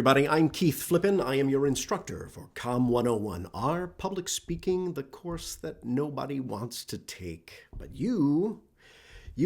everybody. I'm Keith Flippin. I am your instructor for COMM 101, our public speaking, the course that nobody wants to take. But you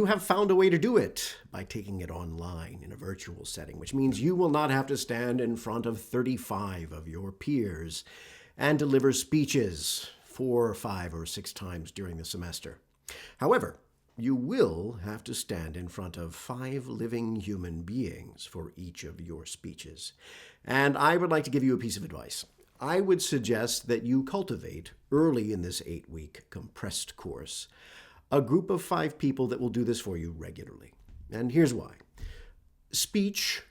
have found a way to do it by taking it online in a virtual setting, which means you will not have to stand in front of 35 of your peers and deliver speeches 4, 5, or 6 times during the semester. However, you will have to stand in front of 5 living human beings for each of your speeches. And I would like to give you a piece of advice. I would suggest that you cultivate, early in this 8-week compressed course, a group of 5 people that will do this for you regularly. And here's why. Speech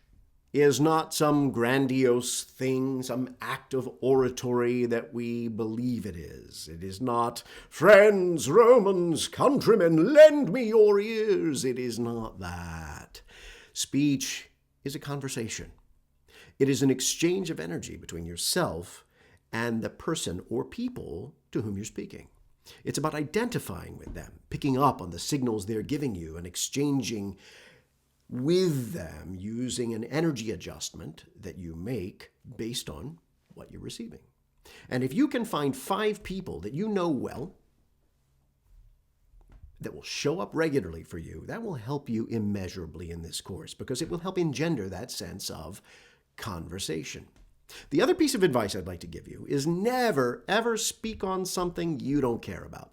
is not some grandiose thing, some act of oratory that we believe it is. It is not, friends, Romans, countrymen, lend me your ears. It is not that. Speech is a conversation. It is an exchange of energy between yourself and the person or people to whom you're speaking. It's about identifying with them, picking up on the signals they're giving you, and exchanging with them using an energy adjustment that you make based on what you're receiving. And if you can find 5 people that you know well, that will show up regularly for you, that will help you immeasurably in this course, because it will help engender that sense of conversation. The other piece of advice I'd like to give you is never, ever speak on something you don't care about.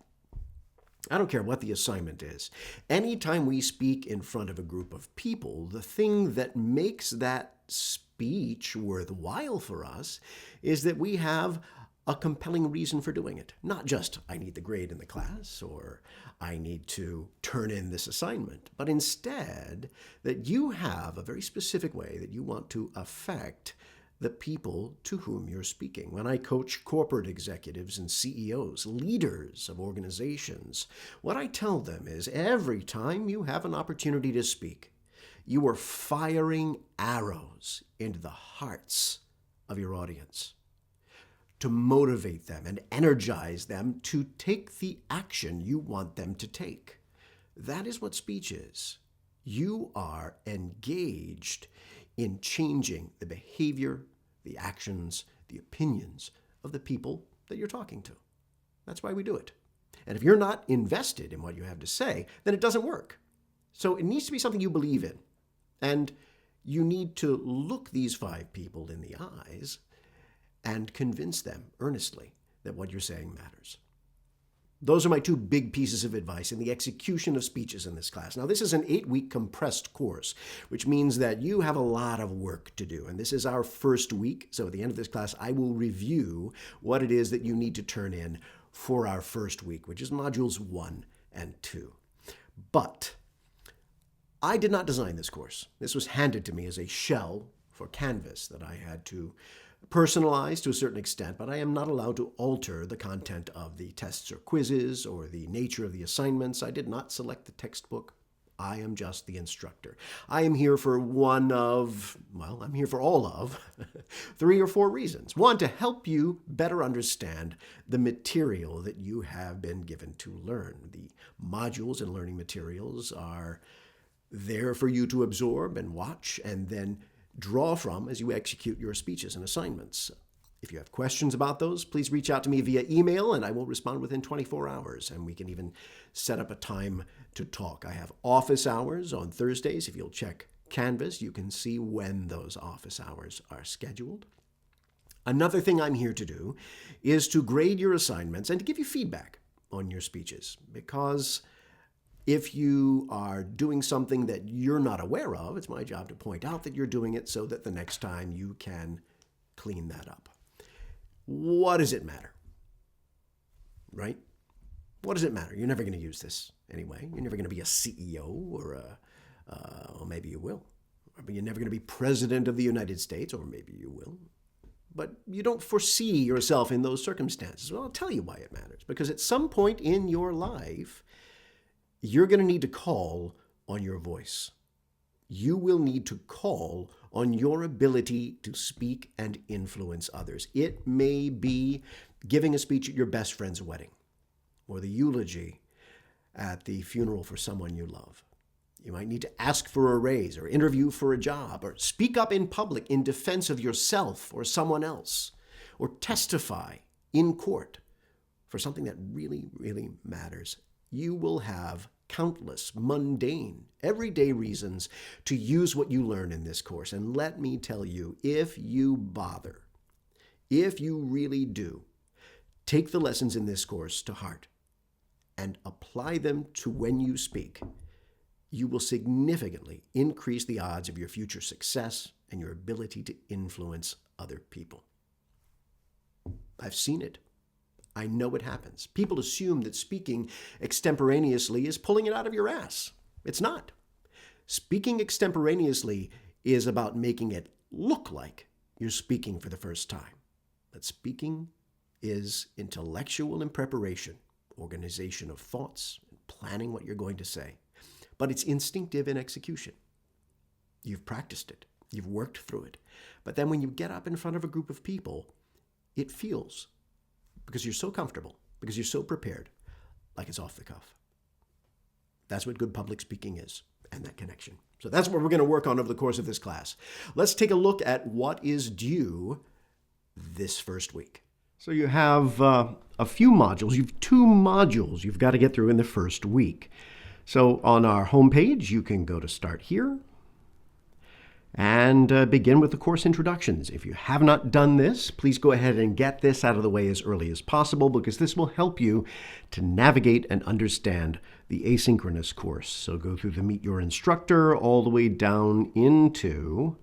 I don't care what the assignment is. Anytime we speak in front of a group of people, the thing that makes that speech worthwhile for us is that we have a compelling reason for doing it. Not just, I need the grade in the class, or I need to turn in this assignment, but instead that you have a very specific way that you want to affect the people to whom you're speaking. When I coach corporate executives and CEOs, leaders of organizations, what I tell them is every time you have an opportunity to speak, you are firing arrows into the hearts of your audience to motivate them and energize them to take the action you want them to take. That is what speech is. You are engaged in changing the behavior, the actions, the opinions of the people that you're talking to. That's why we do it. And if you're not invested in what you have to say, then it doesn't work. So it needs to be something you believe in. And you need to look these 5 people in the eyes and convince them earnestly that what you're saying matters. Those are my 2 big pieces of advice in the execution of speeches in this class. Now, this is an 8-week compressed course, which means that you have a lot of work to do. And this is our first week. So at the end of this class, I will review what it is that you need to turn in for our first week, which is modules 1 and 2. But I did not design this course. This was handed to me as a shell for Canvas that I had to personalized to a certain extent, but I am not allowed to alter the content of the tests or quizzes or the nature of the assignments. I did not select the textbook. I am just the instructor. I am here for I'm here for all of 3 or 4 reasons. 1, to help you better understand the material that you have been given to learn. The modules and learning materials are there for you to absorb and watch and then draw from as you execute your speeches and assignments. If you have questions about those, please reach out to me via email and I will respond within 24 hours, and we can even set up a time to talk. I have office hours on Thursdays. If you'll check Canvas, you can see when those office hours are scheduled. Another thing I'm here to do is to grade your assignments and to give you feedback on your speeches, because if you are doing something that you're not aware of, it's my job to point out that you're doing it so that the next time you can clean that up. What does it matter? Right? What does it matter? You're never going to use this anyway. You're never going to be a CEO or maybe you will. Or you're never going to be president of the United States, or maybe you will. But you don't foresee yourself in those circumstances. Well, I'll tell you why it matters. Because at some point in your life, you're going to need to call on your voice. You will need to call on your ability to speak and influence others. It may be giving a speech at your best friend's wedding, or the eulogy at the funeral for someone you love. You might need to ask for a raise or interview for a job or speak up in public in defense of yourself or someone else or testify in court for something that really, really matters. You will have countless mundane, everyday reasons to use what you learn in this course. And let me tell you, if you bother, if you really do, take the lessons in this course to heart and apply them to when you speak, you will significantly increase the odds of your future success and your ability to influence other people. I've seen it. I know it happens. People assume that speaking extemporaneously is pulling it out of your ass. It's not. Speaking extemporaneously is about making it look like you're speaking for the first time. But speaking is intellectual in preparation, organization of thoughts, and planning what you're going to say. But it's instinctive in execution. You've practiced it. You've worked through it. But then when you get up in front of a group of people, it feels, because you're so comfortable, because you're so prepared, like it's off the cuff. That's what good public speaking is, and that connection. So that's what we're going to work on over the course of this class. Let's take a look at what is due this first week. So you have a few modules. You have 2 modules you've got to get through in the first week. So on our homepage, you can go to Start Here and begin with the course introductions. If you have not done this, please go ahead and get this out of the way as early as possible, because this will help you to navigate and understand the asynchronous course. So go through the Meet Your Instructor all the way down into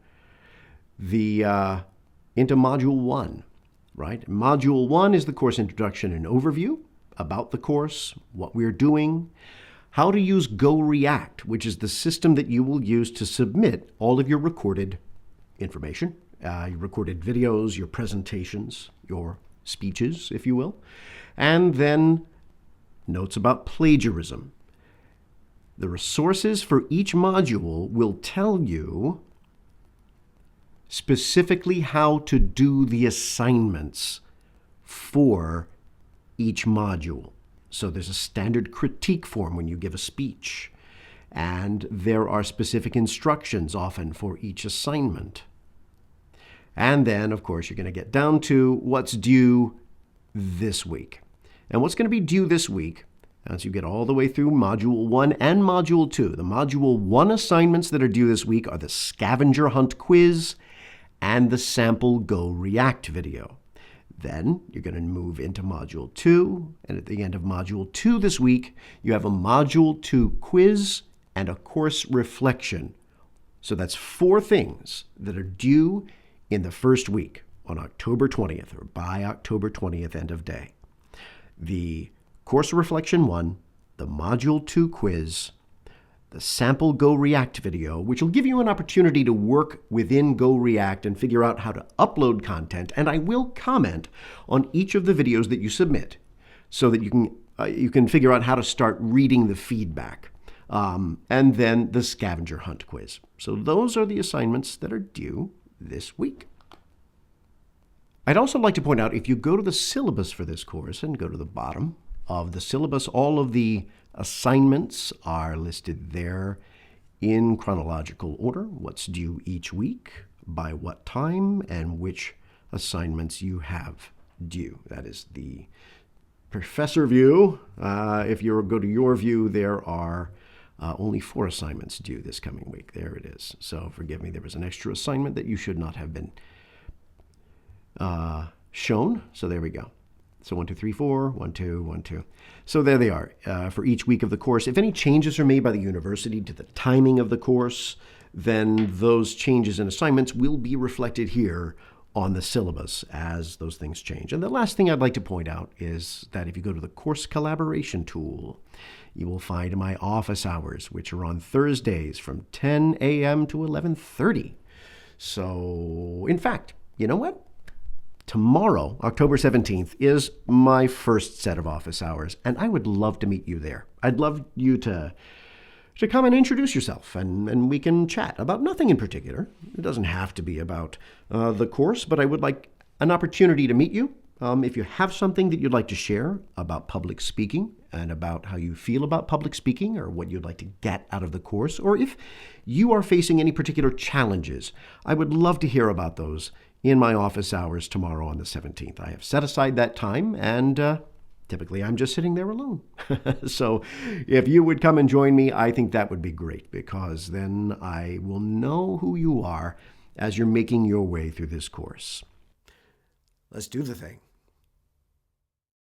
Module 1, right? Module 1 is the course introduction and overview about the course, what we're doing, how to use GoReact, which is the system that you will use to submit all of your recorded information, your recorded videos, your presentations, your speeches, if you will, and then notes about plagiarism. The resources for each module will tell you specifically how to do the assignments for each module. So there's a standard critique form when you give a speech, and there are specific instructions often for each assignment. And then, of course, you're going to get down to what's due this week. And what's going to be due this week, as you get all the way through Module 1 and Module 2, the Module 1 assignments that are due this week are the Scavenger Hunt quiz and the sample GoReact video. Then you're going to move into Module 2, and at the end of Module 2 this week, you have a Module 2 quiz and a course reflection. So that's 4 things that are due in the first week on October 20th, or by October 20th, end of day. The course reflection 1, the Module 2 quiz, the sample GoReact video, which will give you an opportunity to work within GoReact and figure out how to upload content. And I will comment on each of the videos that you submit so that you can figure out how to start reading the feedback. And then the Scavenger Hunt quiz. So those are the assignments that are due this week. I'd also like to point out, if you go to the syllabus for this course and go to the bottom of the syllabus, all of the assignments are listed there in chronological order, what's due each week, by what time, and which assignments you have due. That is the professor view. If you go to your view, there are only 4 assignments due this coming week. There it is. So forgive me, there was an extra assignment that you should not have been shown. So there we go. So 1, 2, 3, 4, 1, 2, 1, 2. So there they are for each week of the course. If any changes are made by the university to the timing of the course, then those changes and assignments will be reflected here on the syllabus as those things change. And the last thing I'd like to point out is that if you go to the course collaboration tool, you will find my office hours, which are on Thursdays from 10 a.m. to 11:30. So, in fact, you know what? Tomorrow, October 17th, is my first set of office hours, and I would love to meet you there. I'd love you to come and introduce yourself, and we can chat about nothing in particular. It doesn't have to be about the course, but I would like an opportunity to meet you, If you have something that you'd like to share about public speaking and about how you feel about public speaking or what you'd like to get out of the course, or if you are facing any particular challenges, I would love to hear about those in my office hours tomorrow on the 17th. I have set aside that time, and typically I'm just sitting there alone. So if you would come and join me, I think that would be great, because then I will know who you are as you're making your way through this course. Let's do the thing.